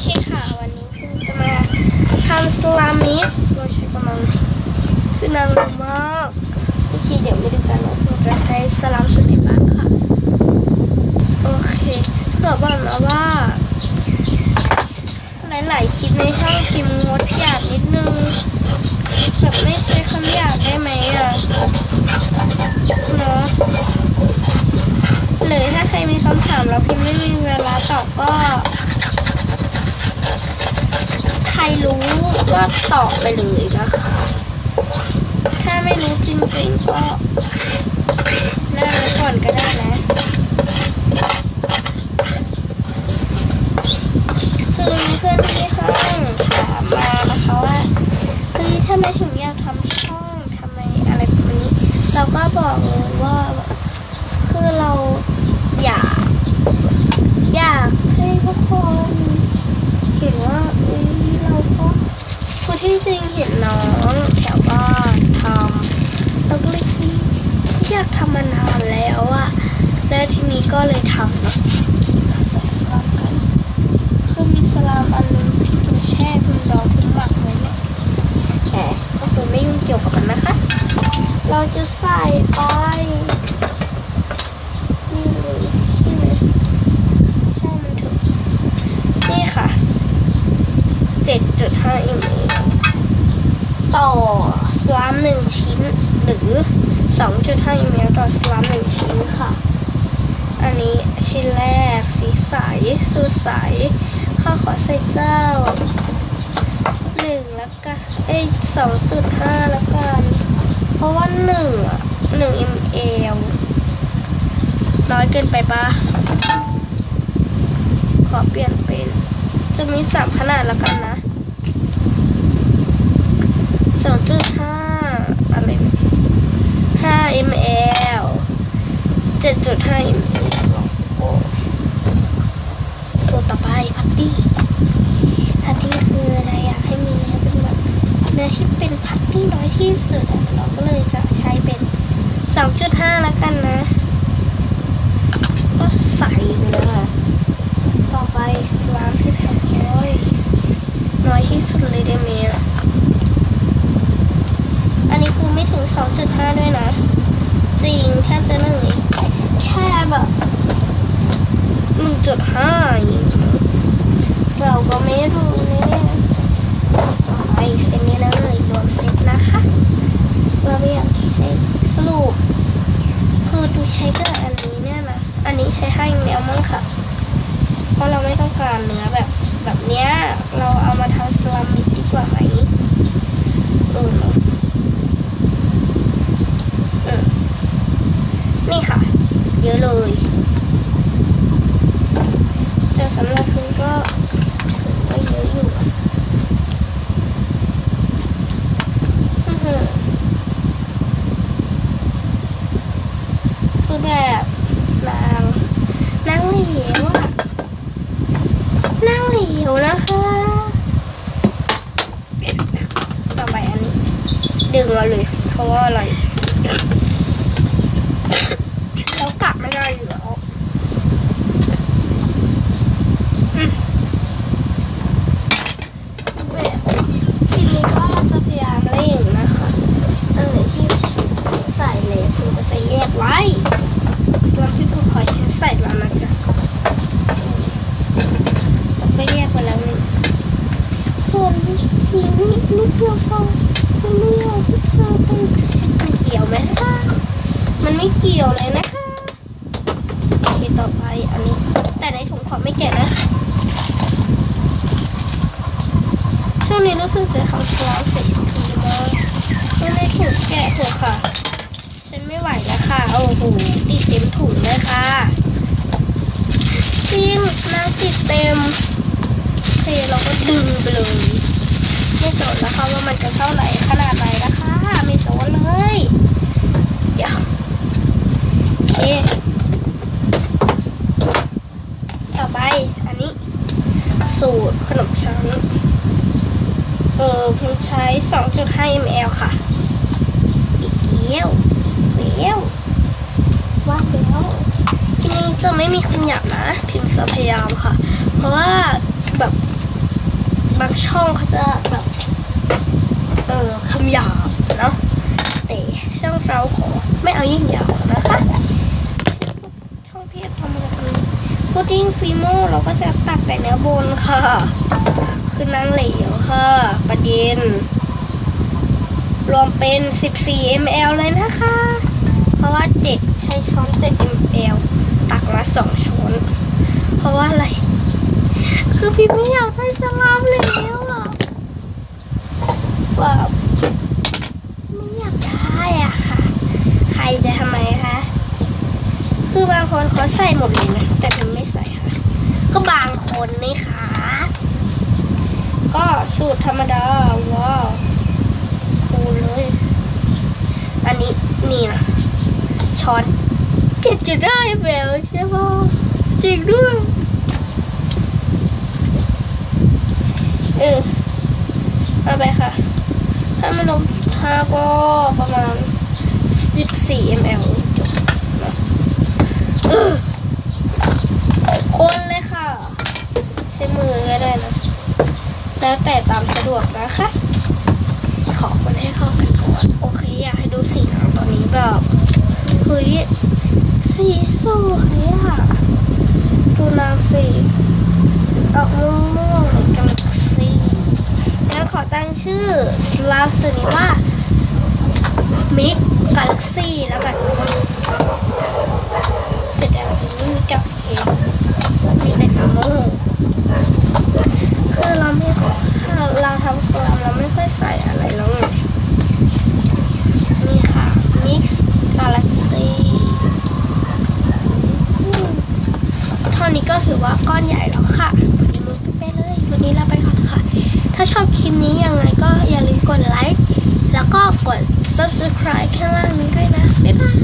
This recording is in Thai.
เคค่ะวันนี้พิมจะมาทำสลามิสโดยใช้กำลังคือนางลงมากโอเคเดี๋ยวมาดูกันว่าพิมจะใช้สลามส่วนไหนบ้างค่ะโอเคเพื่อบอกนะว่าหลายๆคลิปในช่องพิมงดหยาบนิดนึงแบบไม่ใช้คำหยาบได้ไหมอ่ะเนาะหรือถ้าใครมีคำถามแล้วพิมไม่มีเวลาตอบก็ใครรู้ก็ตอบไปเลยนะคะถ้าไม่รู้จริงๆก็เลิกไว้ก่อนก็ได้นะคือมีเพื่อนที่ห้องถามมานะคะว่าทำไมถึงอยากทำช่องทำไมอะไรแบบนี้เราก็บอกเลยว่าคือเราอยากให้ทุกคนเห็นว่าเราก็คือที่จริงเห็นน้องแถวบ้านทำเราก็เลยอยากทำมานานแล้วอะแล้วทีนี้ก็เลยทำนะใส่สลามกันคือมีสลามอันนึงที่เป็นแช่เป็นดองเป็นหมักไว้เนี่ยแต่ก็คือไม่ยุ่งเกี่ยวกับมันนะคะเราจะใส่ไปนี่เลยใช่มันถึงนี่ค่ะ 7.5 ml ต่อสลาม1ชิ้นหรือ 2.5 ml ต่อสลาม1ชิ้นค่ะอันนี้ชิ้นแรกสีใสสูตรใสข้าขอใส่เจ้า1แล้วกัน2.5แล้วกันเพราะว่า1 ml น้อยเกินไปปะขอเปลี่ยนเป็นจะมี3ขนาดแล้วกันนะ 2.5 อะไร5 ml 7.5 ml ส่วนต่อไปพัตตี้คืออะไรอยากให้มีเป็นแบบเนื้อที่เป็นพัตตี้น้อยที่สุดเราก็เลยจะใช้เป็น 2.5 แล้วกันนะก็ใส่เลยค่ะต่อไปล้างที่แผ่นน้อยที่สุดเลยได้ไหมอันนี้คือไม่ถึง 2.5 ด้วยนะจริงแค่จะ1แค่แบบ 1.5 เราก็ไม่รู้เนี่ยไปเซ็ตนี้เลยรวมเซ็ตนะคะเราไม่อยากใช้สรุปคือดูใช้กับอันนี้เนี่ยนะอันนี้ใช้ให้แมวมั้งค่ะเพราะเราไม่ต้องการเนื้อแบบเนี้ยเราเอามาทำสลามิสดีกว่าไหมนี่ค่ะเยอะเลยแต่สำหรับคุณก็เยอะอยู่คือแบบนางเหลวอะนางเหลวนะคะต่อไปอันนี้ดึงมาเลยเพราะว่าอะไรเรากลับไม่ได้อยู่แล้วทีนี้ก็จะพยายามเร่งนะคะอันไหนที่ใส่เลยคุณก็จะแยกไว้สำหรับพี่ผู้ขอฉันใส่แล้วนะจ๊ะก็แยกไปแล้วนี่ส่วนสีนี้นิดเดียวพอสีนี้ที่เธอเป็นมันเกี่ยวไหมคะมันไม่เกี่ยวเลยนะคะโอเคต่อไปอันนี้แต่ในถุงขอไม่แกะนะช่วงนี้รู้สึกจะทำสลามเสร็จทุกทีเลยไม่ได้ถุงแกะเถอะค่ะฉันไม่ไหวแล้วค่ะโอ้โหติดเต็มถุงเลยค่ะจริงน้ำติดเต็มโอเคเราก็ดึงไปเลยไม่สนนะคะว่ามันจะเท่าไหร่ขนาดไหนนะคะไม่สนเลยเดี๋ยวโอเคต่อไปอันนี้สูตรขนมชั้นเพิ่งใช้ 2.5 ml ค่ะอีกเกี้ยวว่าแล้วทีนี้จะไม่มีคำหยาบนะพิมพ์จะพยายามค่ะเพราะว่าแบบ างช่องเขาจะแบบคำหยาบเนาะแต่ช่องเราขอไม่เอายิ่งหยาบนะคะช่องเพียบทำอะไรกันพุดดิ้งฟีโมเราก็จะตักแต่เนื้อบนค่ะคือนางเหลวค่ะประเด็นรวมเป็น14 ml เลยนะคะเพราะว่า7ใช้ช้อน7 ml ตักมา2ช้อนเพราะว่าอะไรคือพี่ไม่อยากได้สลามแล้วอ่ะแบบไม่อยากได้อ่ะค่ะใครจะทำไมคะคือบางคนเขาใส่หมดเลยนะแต่พิมไม่ใส่ค่ะก็บางคนนี่ค่ะก็สูตรธรรมดาว้าวคูณเลยอันนี้นี่นะช้อน7.5 mlใช่ป่ะจริงด้วยเอาไปค่ะถ้ามันลงทาก็ประมาณ14 ml จบนะคนเลยค่ะใช้มือก็ได้นะแล้วแต่ตามสะดวกนะคะขอคนให้เข้ากันก่อนโอเคอยากให้ดูสีน้ำตอนนี้แบบเฮ้ยสีสวยอ่ะดูน้ำสีออกม่วงๆเหมือนกาแล็กซี่แล้วขอตั้งชื่อสลาฟตัวนี้ว่ามิกกาแล็กซี่แล้วกันเสร็จแล้วนี้มีกับเองมีในฟิโมคือเราไม่เราทำโซนเราไม่ค่อยใส่อะไรแล้วไงนี่ค่ะมิกกาแล็กซี่เท่านี้ก็ถือว่าก้อนใหญ่แล้วค่ะมือไปเลยวันนี้เราไปก่อนค่ะถ้าชอบคลิปนี้ยังไงก็อย่าลืมกดไลค์แล้วก็กด subscribe ข้างล่างนี้ด้วยนะบ๊ายบาย